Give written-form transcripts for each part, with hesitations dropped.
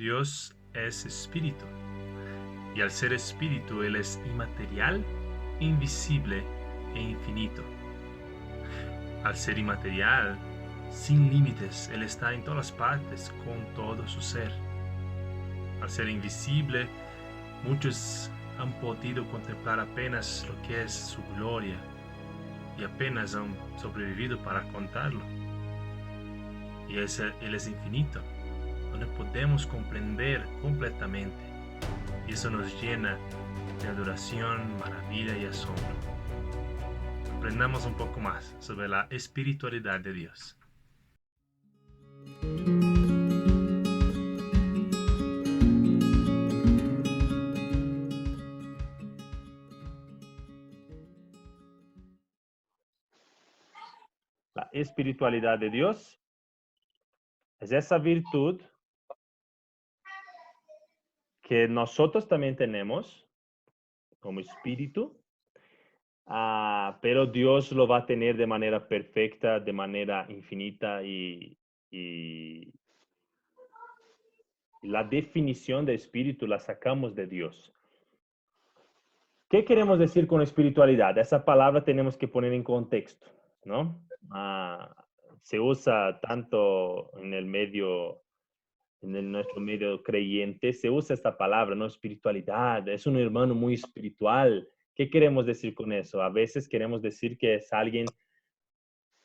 Dios es espíritu, y al ser espíritu, Él es inmaterial, invisible e infinito. Al ser inmaterial, sin límites, Él está en todas partes con todo su ser. Al ser invisible, muchos han podido contemplar apenas lo que es su gloria y apenas han sobrevivido para contarlo. Y Él es infinito, no lo podemos comprender completamente, y eso nos llena de adoración, maravilla y asombro. Aprendamos un poco más sobre la espiritualidad de Dios. La espiritualidad de Dios es esa virtud que nosotros también tenemos como espíritu, pero Dios lo va a tener de manera perfecta, de manera infinita, y la definición de espíritu la sacamos de Dios. ¿Qué queremos decir con espiritualidad? Esa palabra tenemos que poner en contexto, ¿no? Se usa tanto en el medio, nuestro medio creyente, se usa esta palabra, ¿no? Espiritualidad, es un hermano muy espiritual. ¿Qué queremos decir con eso? A veces queremos decir que es alguien,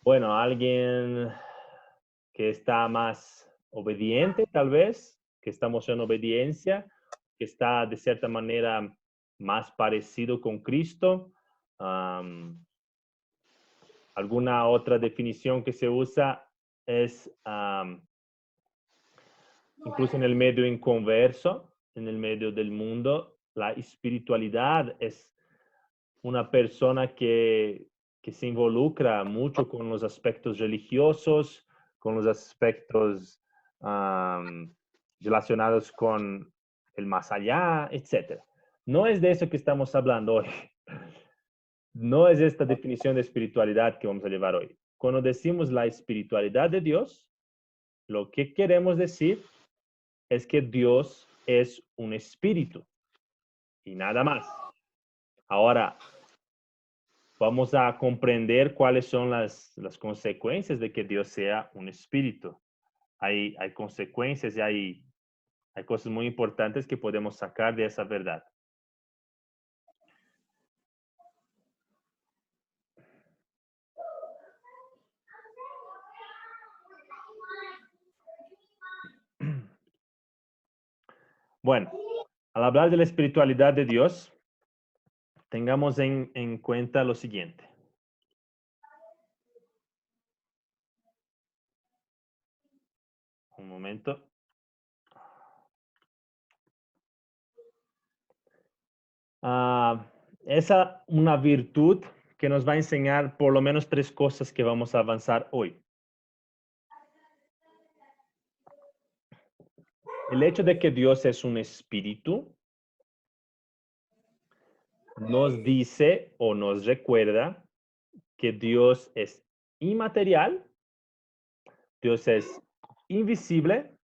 bueno, alguien que está más obediente, tal vez, que estamos en obediencia, que está de cierta manera más parecido con Cristo. Um, Alguna otra definición que se usa es incluso en el medio inconverso, en el medio del mundo, la espiritualidad es una persona que se involucra mucho con los aspectos religiosos, con los aspectos relacionados con el más allá, etc. No es de eso que estamos hablando hoy. No es esta definición de espiritualidad que vamos a llevar hoy. Cuando decimos la espiritualidad de Dios, lo que queremos decir es que Dios es un espíritu y nada más. Ahora, vamos a comprender cuáles son las consecuencias de que Dios sea un espíritu. Hay consecuencias y hay cosas muy importantes que podemos sacar de esa verdad. Bueno, al hablar de la espiritualidad de Dios, tengamos en cuenta lo siguiente. Un momento. Esa una virtud que nos va a enseñar por lo menos tres cosas que vamos a avanzar hoy. El hecho de que Dios es un espíritu nos dice o nos recuerda que Dios es inmaterial, Dios es invisible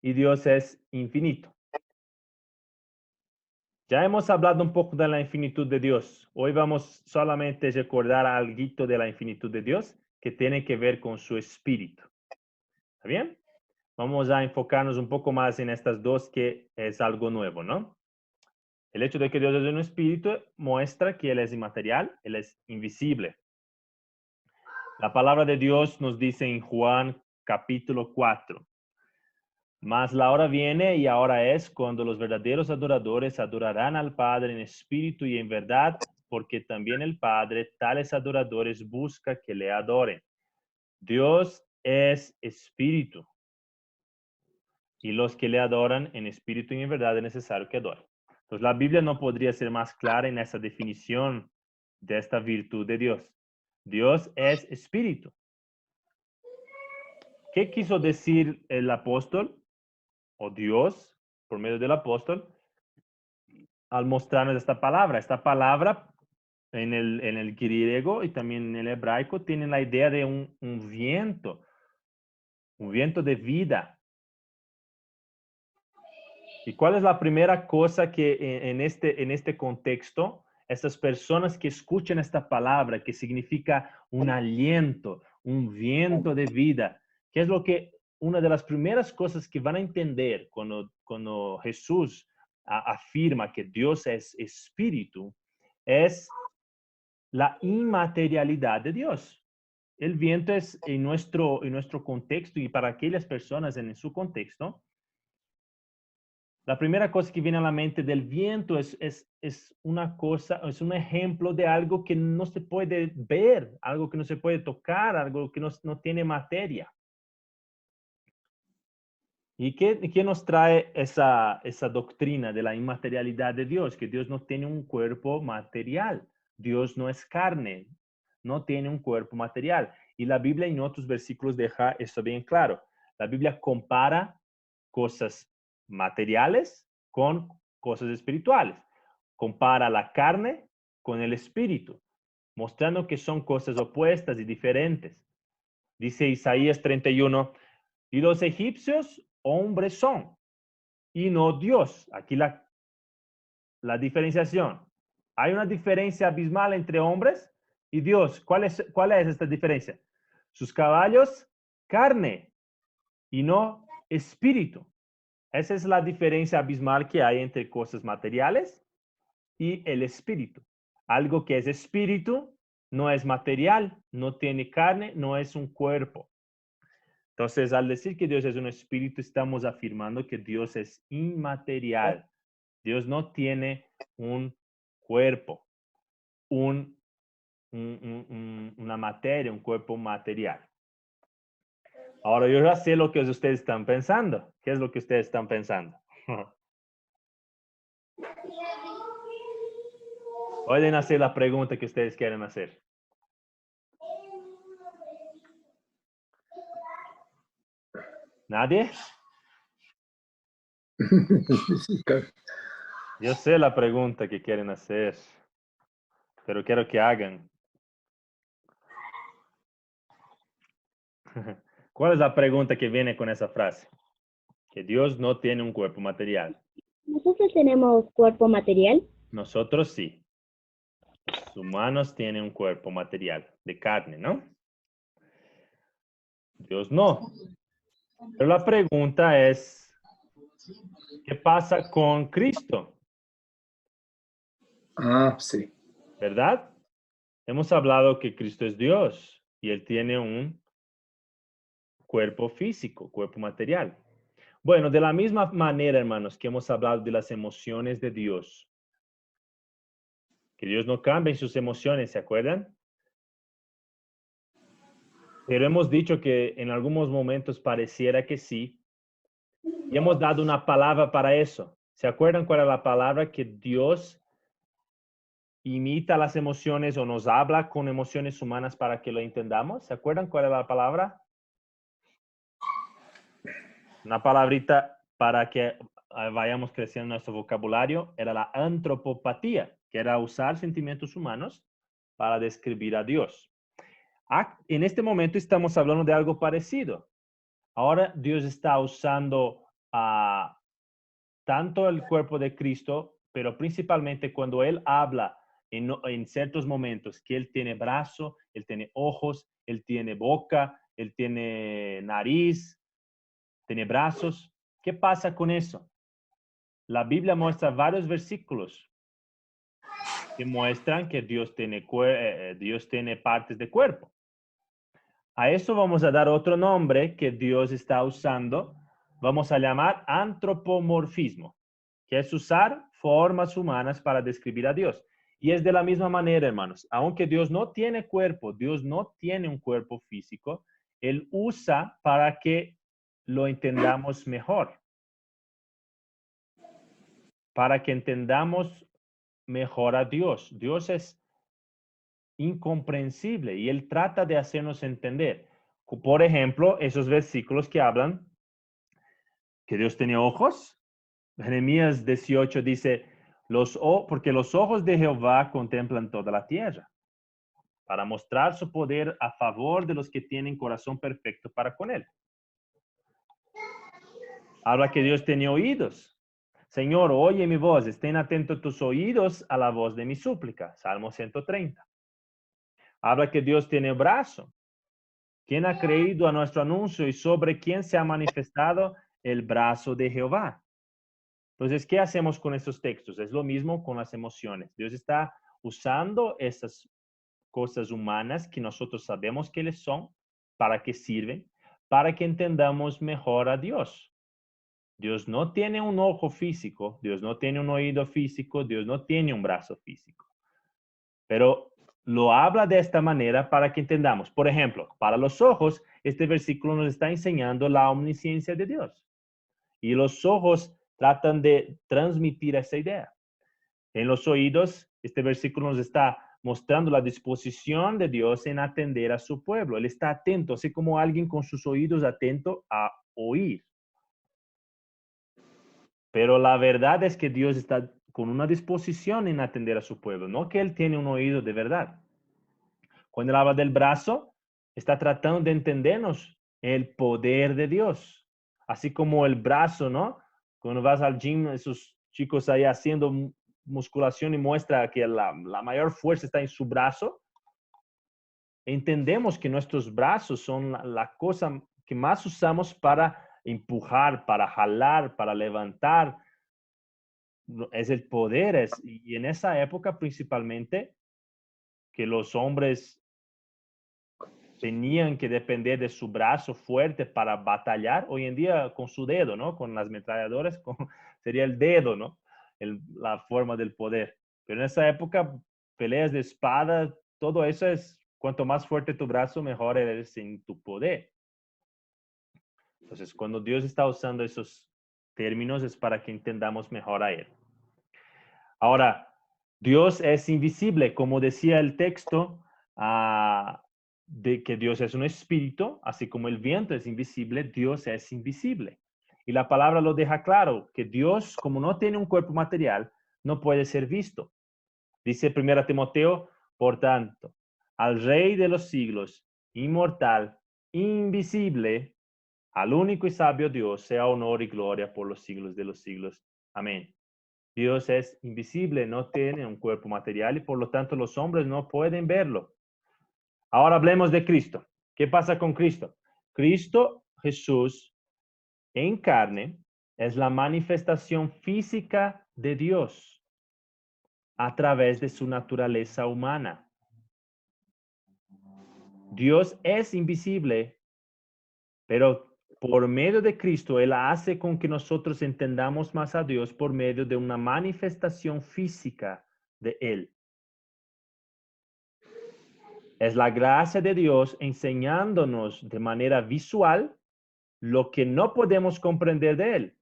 y Dios es infinito. Ya hemos hablado un poco de la infinitud de Dios. Hoy vamos solamente a recordar algo de la infinitud de Dios que tiene que ver con su espíritu. ¿Está bien? Vamos a enfocarnos un poco más en estas dos que es algo nuevo, ¿no? El hecho de que Dios es un espíritu muestra que Él es inmaterial, Él es invisible. La palabra de Dios nos dice en Juan capítulo 4. Mas la hora viene y ahora es cuando los verdaderos adoradores adorarán al Padre en espíritu y en verdad, porque también el Padre tales adoradores busca que le adoren. Dios es espíritu, y los que le adoran en espíritu y en verdad es necesario que adoren. Entonces la Biblia no podría ser más clara en esa definición de esta virtud de Dios. Dios es espíritu. ¿Qué quiso decir el apóstol o Dios por medio del apóstol al mostrarnos esta palabra? Esta palabra en el griego y también en el hebraico tiene la idea de un viento de vida. ¿Y cuál es la primera cosa que en este contexto, estas personas que escuchan esta palabra, que significa un aliento, un viento de vida, qué es lo que, una de las primeras cosas que van a entender cuando Jesús afirma que Dios es espíritu, es la inmaterialidad de Dios? El viento es en nuestro contexto y para aquellas personas en su contexto, la primera cosa que viene a la mente del viento es una cosa, es un ejemplo de algo que no se puede ver, algo que no se puede tocar, algo que no tiene materia. ¿Y qué nos trae esa doctrina de la inmaterialidad de Dios? Que Dios no tiene un cuerpo material. Dios no es carne, no tiene un cuerpo material. Y la Biblia en otros versículos deja esto bien claro. La Biblia compara cosas materiales con cosas espirituales. Compara la carne con el espíritu, mostrando que son cosas opuestas y diferentes. Dice Isaías 31, y los egipcios hombres son, y no Dios. Aquí la diferenciación. Hay una diferencia abismal entre hombres y Dios. ¿Cuál es esta diferencia? Sus caballos, carne, y no espíritu. Esa es la diferencia abismal que hay entre cosas materiales y el espíritu. Algo que es espíritu no es material, no tiene carne, no es un cuerpo. Entonces, al decir que Dios es un espíritu, estamos afirmando que Dios es inmaterial. Dios no tiene un cuerpo, una materia, un cuerpo material. Ahora, yo ya sé lo que ustedes están pensando. ¿Qué es lo que ustedes están pensando? Pueden hacer la pregunta que ustedes quieren hacer. ¿Nadie? Yo sé la pregunta que quieren hacer, pero quiero que hagan. ¿Cuál es la pregunta que viene con esa frase? Que Dios no tiene un cuerpo material. ¿Nosotros tenemos cuerpo material? Nosotros sí. Los humanos tienen un cuerpo material, de carne, ¿no? Dios no. Pero la pregunta es, ¿qué pasa con Cristo? Ah, sí. ¿Verdad? Hemos hablado que Cristo es Dios y Él tiene un cuerpo físico, cuerpo material. Bueno, de la misma manera, hermanos, que hemos hablado de las emociones de Dios, que Dios no cambia en sus emociones, ¿se acuerdan? Pero hemos dicho que en algunos momentos pareciera que sí, y hemos dado una palabra para eso. ¿Se acuerdan cuál es la palabra que Dios imita las emociones o nos habla con emociones humanas para que lo entendamos? ¿Se acuerdan cuál es la palabra? Una palabrita para que vayamos creciendo nuestro vocabulario era la antropopatía, que era usar sentimientos humanos para describir a Dios. En este momento estamos hablando de algo parecido. Ahora Dios está usando tanto el cuerpo de Cristo, pero principalmente cuando Él habla en ciertos momentos que Él tiene brazo, Él tiene ojos, Él tiene boca, Él tiene nariz, tiene brazos. ¿Qué pasa con eso? La Biblia muestra varios versículos que muestran que Dios tiene partes de cuerpo. A eso vamos a dar otro nombre que Dios está usando. Vamos a llamar antropomorfismo, que es usar formas humanas para describir a Dios. Y es de la misma manera, hermanos. Aunque Dios no tiene cuerpo, Dios no tiene un cuerpo físico, Él usa para que lo entendamos mejor. Para que entendamos mejor a Dios. Dios es incomprensible y Él trata de hacernos entender. Por ejemplo, esos versículos que hablan que Dios tenía ojos. Jeremías 18 dice, porque los ojos de Jehová contemplan toda la tierra, para mostrar su poder a favor de los que tienen corazón perfecto para con Él. Habla que Dios tenía oídos. Señor, oye mi voz, estén atentos tus oídos a la voz de mi súplica. Salmo 130. Habla que Dios tiene brazo. ¿Quién ha creído a nuestro anuncio y sobre quién se ha manifestado el brazo de Jehová? Entonces, ¿qué hacemos con estos textos? Es lo mismo con las emociones. Dios está usando esas cosas humanas que nosotros sabemos que les son, para que sirven, para que entendamos mejor a Dios. Dios no tiene un ojo físico, Dios no tiene un oído físico, Dios no tiene un brazo físico. Pero lo habla de esta manera para que entendamos. Por ejemplo, para los ojos, este versículo nos está enseñando la omnisciencia de Dios. Y los ojos tratan de transmitir esa idea. En los oídos, este versículo nos está mostrando la disposición de Dios en atender a su pueblo. Él está atento, así como alguien con sus oídos atento a oír. Pero la verdad es que Dios está con una disposición en atender a su pueblo, no que Él tiene un oído de verdad. Cuando él habla del brazo, está tratando de entendernos el poder de Dios. Así como el brazo, ¿no? Cuando vas al gym, esos chicos ahí haciendo musculación y muestra que la mayor fuerza está en su brazo. Entendemos que nuestros brazos son la cosa que más usamos para empujar, para jalar, para levantar. Es el poder. Y en esa época principalmente, que los hombres tenían que depender de su brazo fuerte para batallar. Hoy en día con su dedo, ¿no? Con las ametralladoras, sería el dedo, ¿no? La forma del poder. Pero en esa época, peleas de espada, todo eso es, cuanto más fuerte tu brazo, mejor eres en tu poder. Entonces, cuando Dios está usando esos términos es para que entendamos mejor a Él. Ahora, Dios es invisible, como decía el texto, de que Dios es un espíritu, así como el viento es invisible, Dios es invisible. Y la palabra lo deja claro, que Dios, como no tiene un cuerpo material, no puede ser visto. Dice 1 Timoteo, por tanto, al Rey de los siglos, inmortal, invisible, al único y sabio Dios, sea honor y gloria por los siglos de los siglos. Amén. Dios es invisible, no tiene un cuerpo material y por lo tanto los hombres no pueden verlo. Ahora hablemos de Cristo. ¿Qué pasa con Cristo? Cristo Jesús en carne es la manifestación física de Dios a través de su naturaleza humana. Dios es invisible, pero por medio de Cristo, Él hace con que nosotros entendamos más a Dios por medio de una manifestación física de Él. Es la gracia de Dios enseñándonos de manera visual lo que no podemos comprender de Él.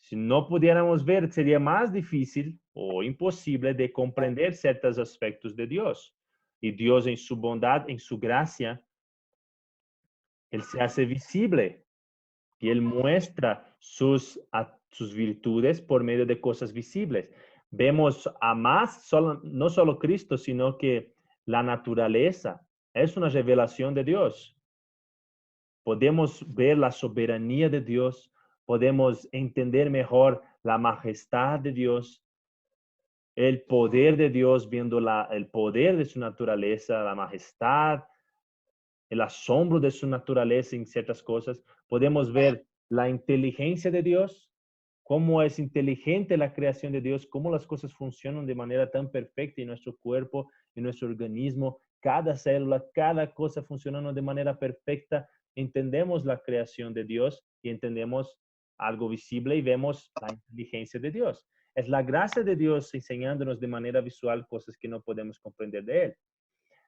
Si no pudiéramos ver, sería más difícil o imposible de comprender ciertos aspectos de Dios. Y Dios en su bondad, en su gracia, Él se hace visible y Él muestra sus virtudes por medio de cosas visibles. Vemos a más, no solo Cristo, sino que la naturaleza es una revelación de Dios. Podemos ver la soberanía de Dios, podemos entender mejor la majestad de Dios, el poder de Dios, viendo el poder de su naturaleza, la majestad, el asombro de su naturaleza en ciertas cosas. Podemos ver la inteligencia de Dios, cómo es inteligente la creación de Dios, cómo las cosas funcionan de manera tan perfecta en nuestro cuerpo, en nuestro organismo, cada célula, cada cosa funcionando de manera perfecta. Entendemos la creación de Dios y entendemos algo visible y vemos la inteligencia de Dios. Es la gracia de Dios enseñándonos de manera visual cosas que no podemos comprender de Él.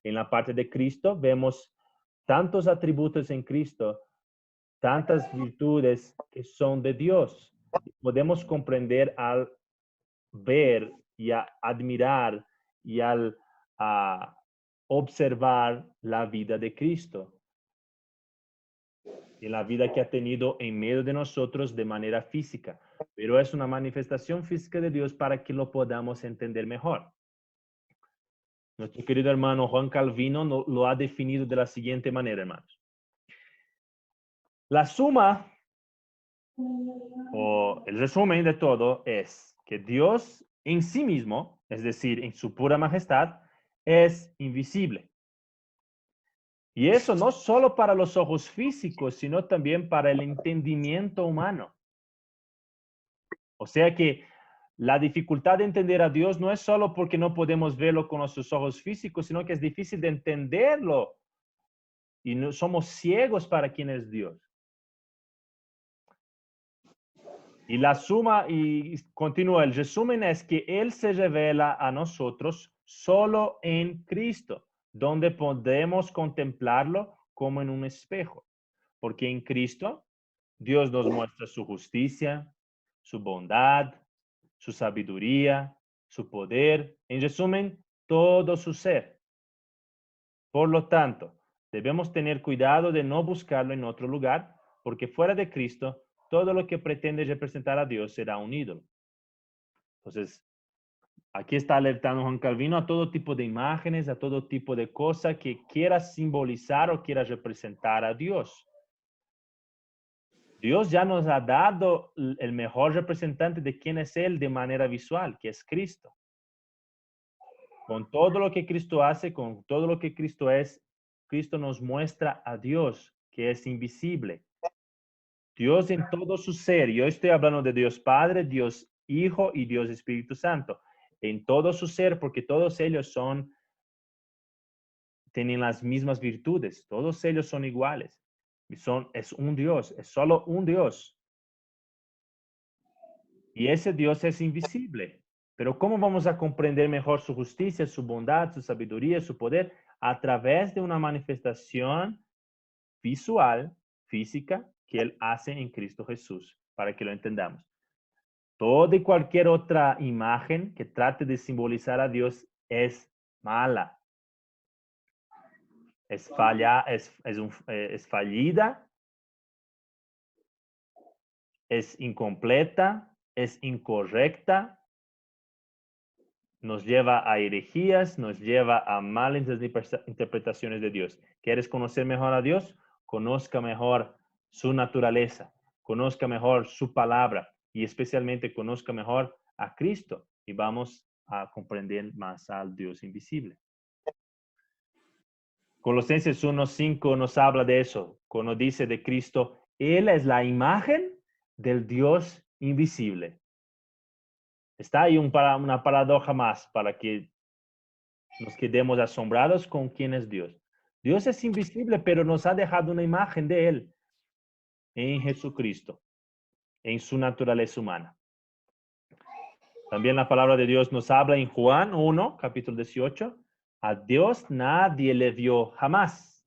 En la parte de Cristo vemos tantos atributos en Cristo, tantas virtudes que son de Dios. Podemos comprender al ver y a admirar y al observar la vida de Cristo y la vida que ha tenido en medio de nosotros de manera física. Pero es una manifestación física de Dios para que lo podamos entender mejor. Nuestro querido hermano Juan Calvino lo ha definido de la siguiente manera, hermanos. La suma o el resumen de todo es que Dios en sí mismo, es decir, en su pura majestad, es invisible. Y eso no solo para los ojos físicos, sino también para el entendimiento humano. O sea que la dificultad de entender a Dios no es solo porque no podemos verlo con nuestros ojos físicos, sino que es difícil de entenderlo y no, somos ciegos para quién es Dios. Y la suma, y continúa, el resumen es que Él se revela a nosotros solo en Cristo, donde podemos contemplarlo como en un espejo. Porque en Cristo Dios nos muestra su justicia, su bondad, su sabiduría, su poder, en resumen, todo su ser. Por lo tanto, debemos tener cuidado de no buscarlo en otro lugar, porque fuera de Cristo, todo lo que pretende representar a Dios será un ídolo. Entonces, aquí está alertando Juan Calvino a todo tipo de imágenes, a todo tipo de cosas que quiera simbolizar o quiera representar a Dios. Dios ya nos ha dado el mejor representante de quién es Él de manera visual, que es Cristo. Con todo lo que Cristo hace, con todo lo que Cristo es, Cristo nos muestra a Dios, que es invisible. Dios en todo su ser. Yo estoy hablando de Dios Padre, Dios Hijo y Dios Espíritu Santo. En todo su ser, porque todos ellos tienen las mismas virtudes. Todos ellos son iguales. Es un Dios, es solo un Dios. Y ese Dios es invisible. Pero ¿cómo vamos a comprender mejor su justicia, su bondad, su sabiduría, su poder? A través de una manifestación visual, física, que Él hace en Cristo Jesús, para que lo entendamos. Toda y cualquier otra imagen que trate de simbolizar a Dios es mala, es fallida, es incompleta, es incorrecta, nos lleva a herejías, nos lleva a malas interpretaciones de Dios. ¿Quieres conocer mejor a Dios? Conozca mejor su naturaleza, conozca mejor su palabra y especialmente conozca mejor a Cristo y vamos a comprender más al Dios invisible. Colosenses 1:5 nos habla de eso, cuando dice de Cristo, Él es la imagen del Dios invisible. Está ahí una paradoja más para que nos quedemos asombrados con quién es Dios. Dios es invisible, pero nos ha dejado una imagen de Él en Jesucristo, en su naturaleza humana. También la palabra de Dios nos habla en Juan 1, capítulo 18. A Dios nadie le vio jamás.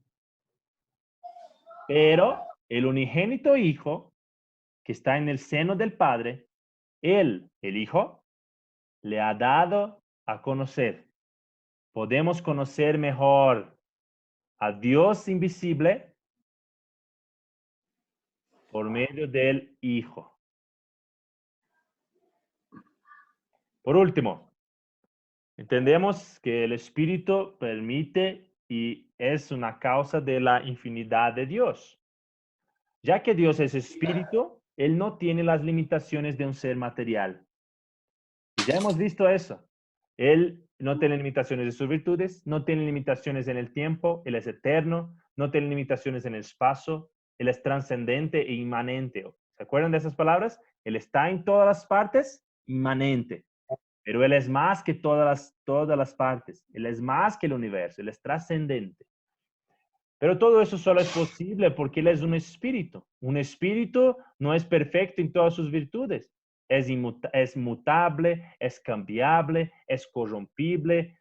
Pero el unigénito Hijo, que está en el seno del Padre, Él, el Hijo, le ha dado a conocer. Podemos conocer mejor a Dios invisible por medio del Hijo. Por último, entendemos que el Espíritu permite y es una causa de la infinidad de Dios. Ya que Dios es Espíritu, Él no tiene las limitaciones de un ser material. Y ya hemos visto eso. Él no tiene limitaciones de sus virtudes, no tiene limitaciones en el tiempo, Él es eterno, no tiene limitaciones en el espacio, Él es trascendente e inmanente. ¿Se acuerdan de esas palabras? Él está en todas las partes, inmanente. Pero Él es más que todas las partes. Él es más que el universo. Él es trascendente. Pero todo eso solo es posible porque Él es un espíritu. Un espíritu no es perfecto en todas sus virtudes. Es mutable, es cambiable, es corrompible,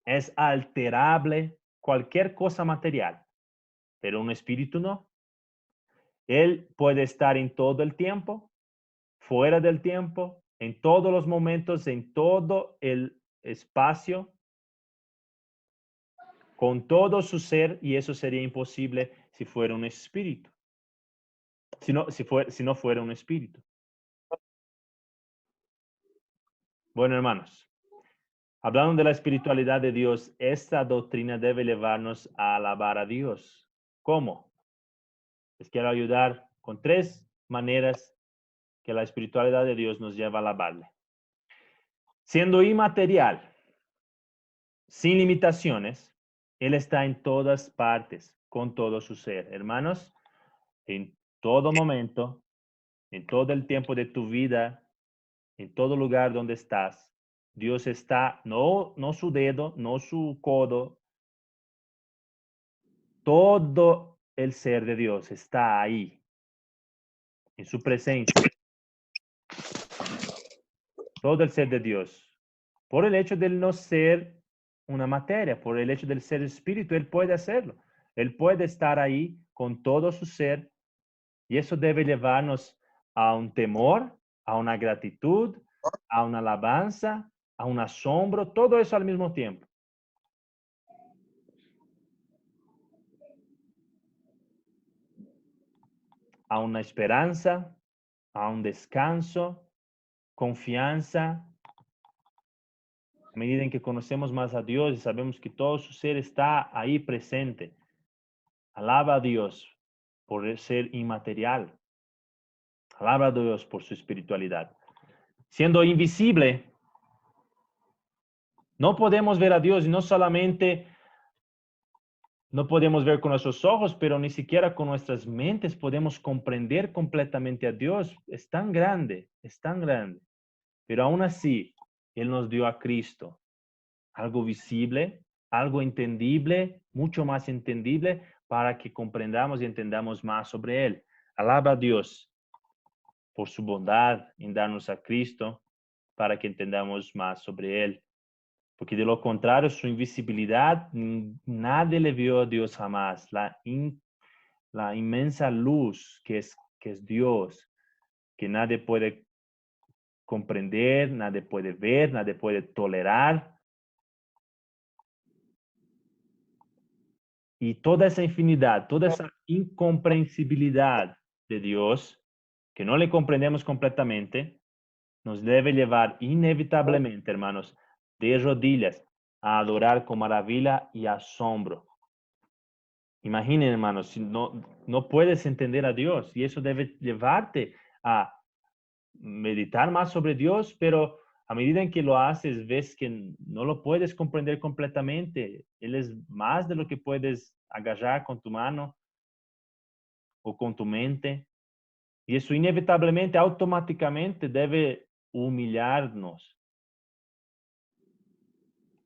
es alterable, cualquier cosa material. Pero un espíritu no. Él puede estar en todo el tiempo, fuera del tiempo, en todos los momentos, en todo el espacio, con todo su ser, y eso sería imposible si fuera un espíritu. Si no fuera un espíritu. Bueno, hermanos, hablando de la espiritualidad de Dios, esta doctrina debe llevarnos a alabar a Dios. ¿Cómo? Les quiero ayudar con 3 maneras que la espiritualidad de Dios nos lleva a alabarle. Siendo inmaterial, sin limitaciones, Él está en todas partes, con todo su ser. Hermanos, en todo momento, en todo el tiempo de tu vida, en todo lugar donde estás, Dios está, no su dedo, no su codo, todo el ser de Dios está ahí, en su presencia. Todo el ser de Dios. Por el hecho de no ser una materia, por el hecho de ser espíritu, Él puede hacerlo. Él puede estar ahí con todo su ser y eso debe llevarnos a un temor, a una gratitud, a una alabanza, a un asombro, todo eso al mismo tiempo. A una esperanza, a un descanso, confianza. A medida en que conocemos más a Dios y sabemos que todo su ser está ahí presente, alaba a Dios por ser inmaterial. Alaba a Dios por su espiritualidad. Siendo invisible, no podemos ver a Dios y no solamente no podemos ver con nuestros ojos, pero ni siquiera con nuestras mentes podemos comprender completamente a Dios. Es tan grande, es tan grande. Pero aún así, Él nos dio a Cristo, algo visible, algo entendible, mucho más entendible, para que comprendamos y entendamos más sobre Él. Alaba a Dios por su bondad en darnos a Cristo, para que entendamos más sobre Él. Porque de lo contrario, su invisibilidad, nadie le vio a Dios jamás. La inmensa luz que es Dios, que nadie puede comprender, nadie puede ver, nadie puede tolerar. Y toda esa infinidad, toda esa incomprensibilidad de Dios, que no le comprendemos completamente, nos debe llevar inevitablemente, hermanos, de rodillas a adorar con maravilla y asombro. Imaginen, hermanos, si no puedes entender a Dios y eso debe llevarte a meditar más sobre Dios, pero a medida en que lo haces, ves que no lo puedes comprender completamente. Él es más de lo que puedes agarrar con tu mano o con tu mente. Y eso inevitablemente, automáticamente debe humillarnos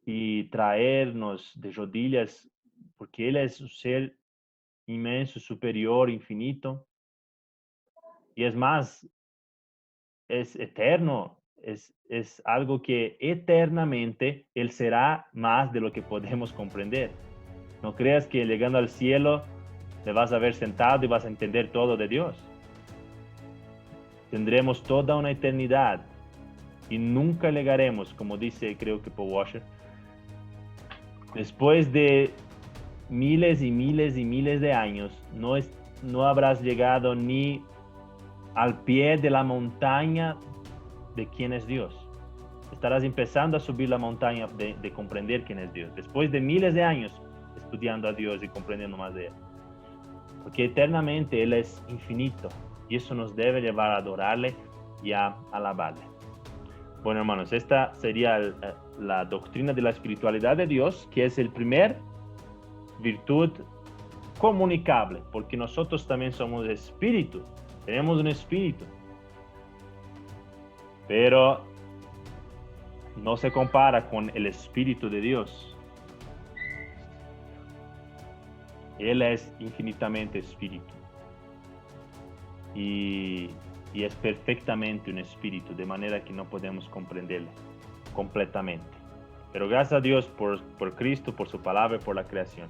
y traernos de rodillas, porque Él es un ser inmenso, superior, infinito. Y es más, es eterno, es algo que eternamente Él será más de lo que podemos comprender. No creas que llegando al cielo te vas a ver sentado y vas a entender todo de Dios. Tendremos toda una eternidad y nunca llegaremos, como dice creo que Paul Washer, después de miles y miles y miles de años, no habrás llegado ni al pie de la montaña de quién es Dios. Estarás empezando a subir la montaña de comprender quién es Dios, después de miles de años estudiando a Dios y comprendiendo más de Él. Porque eternamente Él es infinito y eso nos debe llevar a adorarle y a alabarle. Bueno, hermanos, esta sería la doctrina de la espiritualidad de Dios, que es el primer virtud comunicable, porque nosotros también somos espíritu, tenemos un espíritu, pero no se compara con el espíritu de Dios. Él es infinitamente espíritu y es perfectamente un espíritu, de manera que no podemos comprenderle completamente. Pero gracias a Dios por Cristo, por su palabra y por la creación.